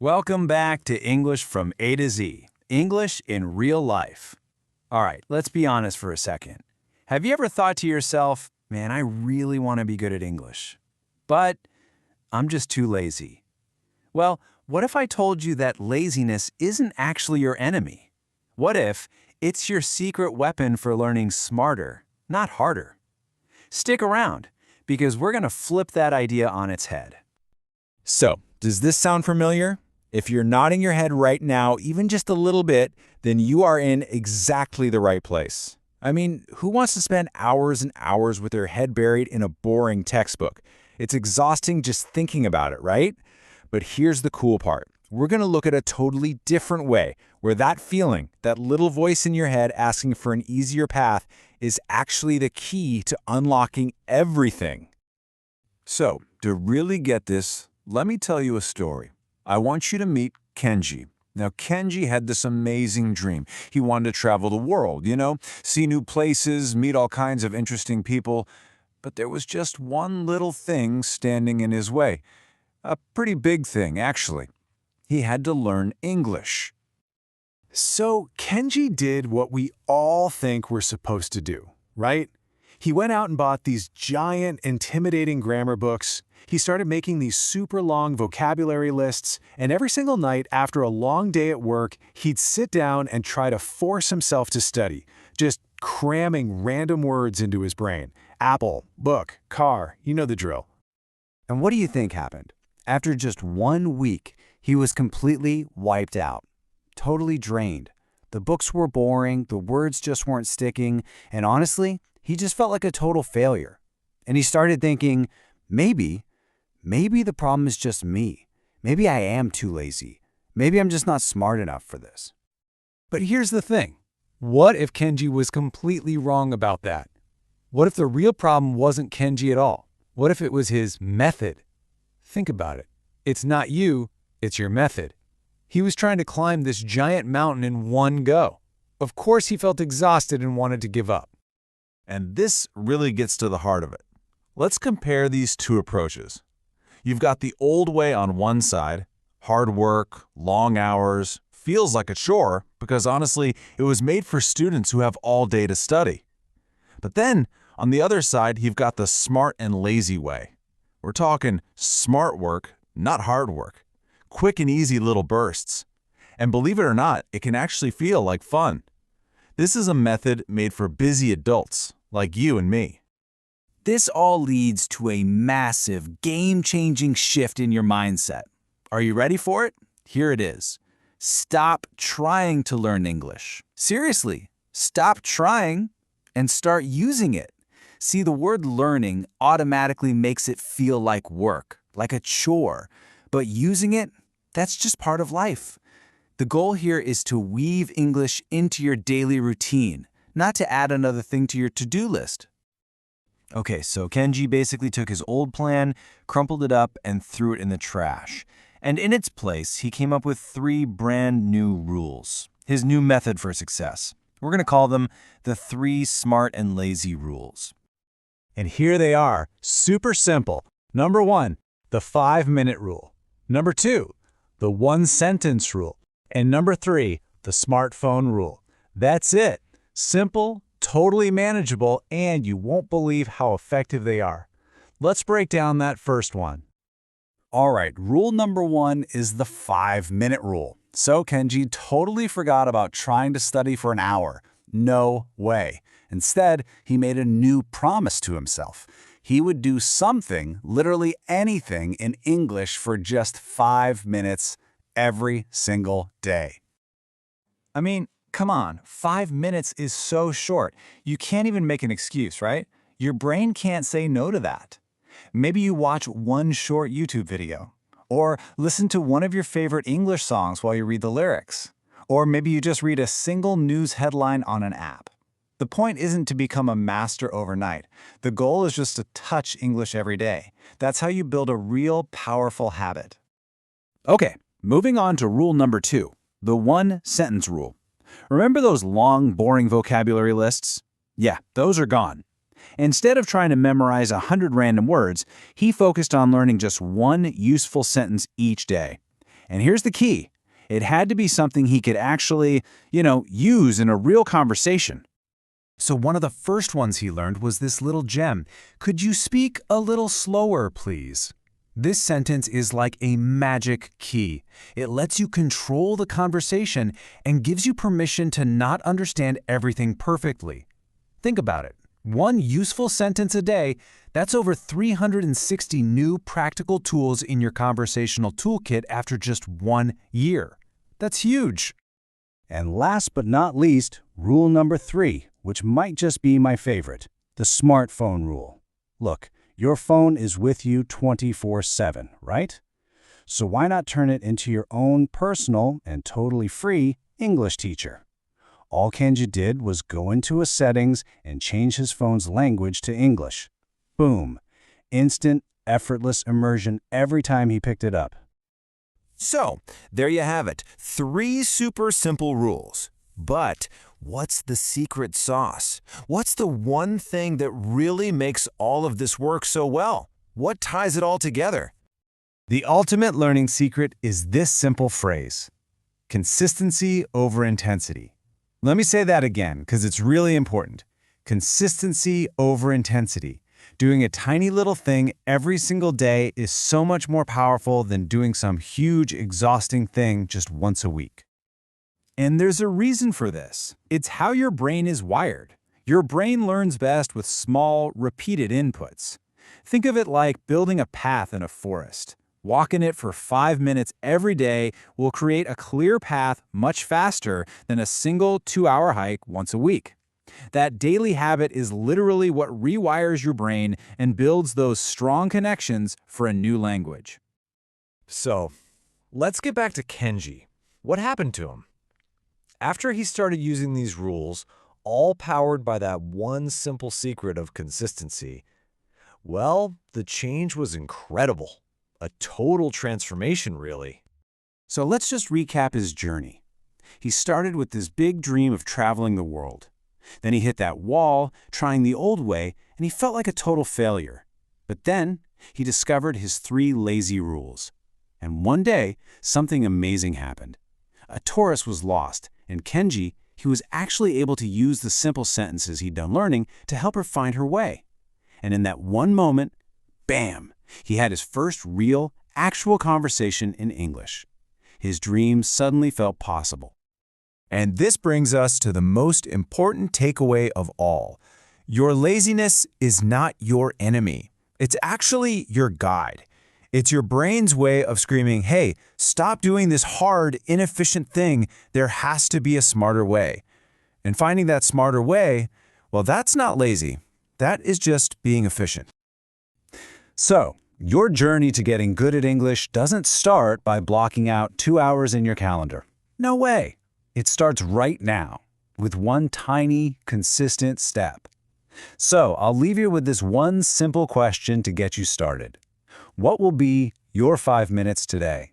Welcome back to English from A to Z, English in real life. All right, let's be honest for a second. Have you ever thought to yourself, man, I really want to be good at English, but I'm just too lazy? Well, what if I told you that laziness isn't actually your enemy? What if it's your secret weapon for learning smarter, not harder? Stick around, because we're going to flip that idea on its head. So, does this sound familiar? If you're nodding your head right now, even just a little bit, then you are in exactly the right place. I mean, who wants to spend hours and hours with their head buried in a boring textbook? It's exhausting just thinking about it, right? But here's the cool part. We're going to look at a totally different way, where that feeling, that little voice in your head asking for an easier path, is actually the key to unlocking everything. So, to really get this, let me tell you a story. I want you to meet Kenji. Now, Kenji had this amazing dream. He wanted to travel the world, see new places, meet all kinds of interesting people. But there was just one little thing standing in his way. A pretty big thing, actually. He had to learn English. So Kenji did what we all think we're supposed to do, right? He went out and bought these giant, intimidating grammar books. He started making these super long vocabulary lists, and every single night after a long day at work, he'd sit down and try to force himself to study, just cramming random words into his brain. Apple, book, car, you know the drill. And what do you think happened? After just 1 week, he was completely wiped out, totally drained. The books were boring, the words just weren't sticking, and honestly, he just felt like a total failure. And he started thinking, maybe the problem is just me. Maybe I am too lazy. Maybe I'm just not smart enough for this. But here's the thing. What if Kenji was completely wrong about that? What if the real problem wasn't Kenji at all? What if it was his method? Think about it. It's not you, it's your method. He was trying to climb this giant mountain in one go. Of course he felt exhausted and wanted to give up. And this really gets to the heart of it. Let's compare these two approaches. You've got the old way on one side, hard work, long hours, feels like a chore, because honestly, it was made for students who have all day to study. But then, on the other side, you've got the smart and lazy way. We're talking smart work, not hard work. Quick and easy little bursts. And believe it or not, it can actually feel like fun. This is a method made for busy adults, like you and me. This all leads to a massive, game-changing shift in your mindset. Are you ready for it? Here it is. Stop trying to learn English. Seriously, stop trying and start using it. See, the word learning automatically makes it feel like work, like a chore. But using it, that's just part of life. The goal here is to weave English into your daily routine, not to add another thing to your to-do list. Okay, so Kenji basically took his old plan, crumpled it up, and threw it in the trash. And in its place, he came up with 3 brand new rules. His new method for success. We're going to call them the 3 smart and lazy rules. And here they are, super simple. Number 1, the 5-minute rule. Number 2, the 1-sentence rule. And number 3, the smartphone rule. That's it. Simple, totally manageable, and you won't believe how effective they are. Let's break down that first one. All right, rule number 1 is the 5-minute rule. So Kenji totally forgot about trying to study for an hour. No way. Instead, he made a new promise to himself. He would do something, literally anything, in English for just 5 minutes every single day. I mean, come on, 5 minutes is so short. You can't even make an excuse, right? Your brain can't say no to that. Maybe you watch one short YouTube video, or listen to one of your favorite English songs while you read the lyrics, or maybe you just read a single news headline on an app. The point isn't to become a master overnight. The goal is just to touch English every day. That's how you build a real, powerful habit. Okay, moving on to rule number 2, the 1-sentence rule. Remember those long, boring vocabulary lists? Yeah, those are gone. Instead of trying to memorize 100 random words, he focused on learning just one useful sentence each day. And here's the key. It had to be something he could actually, use in a real conversation. So one of the first ones he learned was this little gem. Could you speak a little slower, please? This sentence is like a magic key. It lets you control the conversation and gives you permission to not understand everything perfectly. Think about it. One useful sentence a day, that's over 360 new practical tools in your conversational toolkit after just 1 year. That's huge. And last but not least, rule number 3, which might just be my favorite, the smartphone rule. Look, your phone is with you 24/7, right? So why not turn it into your own personal and totally free English teacher? All Kenji did was go into his settings and change his phone's language to English. Boom. Instant, effortless immersion every time he picked it up. So, there you have it. 3 super simple rules. But what's the secret sauce? What's the one thing that really makes all of this work so well? What ties it all together? The ultimate learning secret is this simple phrase: consistency over intensity. Let me say that again, because it's really important. Consistency over intensity. Doing a tiny little thing every single day is so much more powerful than doing some huge, exhausting thing just once a week. And there's a reason for this. It's how your brain is wired. Your brain learns best with small, repeated inputs. Think of it like building a path in a forest. Walking it for 5 minutes every day will create a clear path much faster than a single 2-hour hike once a week. That daily habit is literally what rewires your brain and builds those strong connections for a new language. So, let's get back to Kenji. What happened to him? After he started using these rules, all powered by that one simple secret of consistency, well, the change was incredible. A total transformation, really. So let's just recap his journey. He started with this big dream of traveling the world. Then he hit that wall, trying the old way, and he felt like a total failure. But then he discovered his 3 lazy rules. And one day, something amazing happened. A tourist was lost, and Kenji, he was actually able to use the simple sentences he'd done learning to help her find her way. And in that one moment, bam! He had his first real, actual conversation in English. His dreams suddenly felt possible. And this brings us to the most important takeaway of all. Your laziness is not your enemy. It's actually your guide. It's your brain's way of screaming, hey, stop doing this hard, inefficient thing. There has to be a smarter way. And finding that smarter way, well, that's not lazy. That is just being efficient. So, your journey to getting good at English doesn't start by blocking out 2 hours in your calendar. No way. It starts right now, with one tiny, consistent step. So, I'll leave you with this one simple question to get you started. What will be your 5 minutes today?